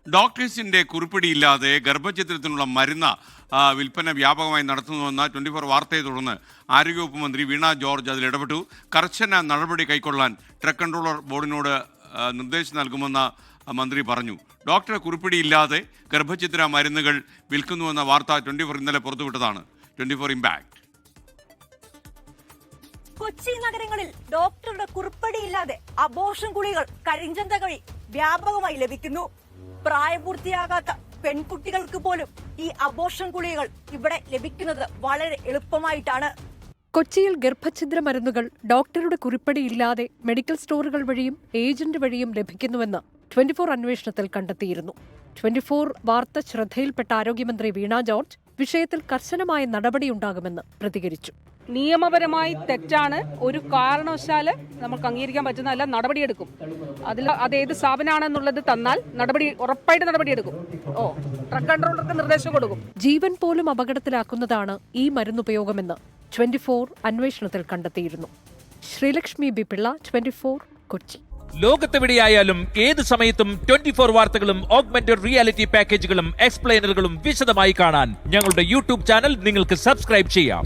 ഡോക്ടേഴ്സിന്റെ കുറിപ്പിടിയില്ലാതെ ഗർഭചിത്രത്തിനുള്ള മരുന്ന് വിൽപ്പന വ്യാപകമായി നടത്തുന്നുവെന്ന 24 വാർത്തയെ തുടർന്ന് ആരോഗ്യവകുപ്പ് മന്ത്രി വീണ ജോർജ് അതിൽ ഇടപെട്ടു. കർശന നടപടി കൈക്കൊള്ളാൻ ട്രക്ക് കൺട്രോളർ ബോർഡിനോട് നിർദ്ദേശം നൽകുമെന്ന് മന്ത്രി പറഞ്ഞു. ഡോക്ടറെ കുറിപ്പിടിയില്ലാതെ ഗർഭചിത്ര മരുന്നുകൾ വിൽക്കുന്നുവെന്ന വാർത്ത 24 ഇന്നലെ പുറത്തുവിട്ടതാണ്. 24 ഇമ്പാക്ട്. കൊച്ചി നഗരങ്ങളിൽ ഡോക്ടറുടെ കുറിപ്പടിയില്ലാതെ അബോർഷൻ ഗുളികൾ കരിഞ്ചന്ത വഴി വ്യാപകമായി ലഭിക്കുന്നു. പ്രായപൂർത്തിയാകാത്ത പെൺകുട്ടികൾക്ക് പോലും ഈ അബോർഷൻ ഗുളികൾ ഇവിടെ ലഭിക്കുന്നത് വളരെ എളുപ്പമായിട്ടാണ്. കൊച്ചിയിൽ ഗർഭഛിദ്ര മരുന്നുകൾ ഡോക്ടറുടെ കുറിപ്പടിയില്ലാതെ മെഡിക്കൽ സ്റ്റോറുകൾ വഴിയും ഏജന്റ് വഴിയും ലഭിക്കുന്നുവെന്ന് 24 അന്വേഷണത്തിൽ കണ്ടെത്തിയിരുന്നു. 24 വാർത്ത ശ്രദ്ധയിൽപ്പെട്ട ആരോഗ്യമന്ത്രി വീണ ജോർജ് വിഷയത്തിൽ കർശനമായ നടപടിയുണ്ടാകുമെന്ന് പ്രതികരിച്ചു. നിയമപരമായി തെറ്റാണ്, ഒരു കാരണവശാല് നമുക്ക് അംഗീകരിക്കാൻ പറ്റുന്നതല്ല, നടപടിയെടുക്കും. അത് ഏത് സ്ഥാപനമാണെന്നുള്ളത് തന്നാൽ ഉറപ്പായിട്ട് നടപടിയെടുക്കും. ട്രക്ക് കൺട്രോളർക്ക് നിർദ്ദേശം കൊടുക്കും. ജീവൻ പോലും അപകടത്തിലാക്കുന്നതാണ് ഈ മരുന്നുപയോഗമെന്ന് 24 അന്വേഷണത്തിൽ കണ്ടെത്തിയിരുന്നു. ശ്രീലക്ഷ്മി ബി പിള്ള, 24 കൊച്ചി. ലോകത്തെവിടെയായാലും ഏത് സമയത്തും 24 വാർത്തകളും ഓഗ്മെന്റഡ് റിയാലിറ്റി പാക്കേജുകളും എക്സ്പ്ലെയിനറുകളും വിശദമായി കാണാൻ ഞങ്ങളുടെ യൂട്യൂബ് ചാനൽ നിങ്ങൾക്ക് സബ്സ്ക്രൈബ് ചെയ്യാം.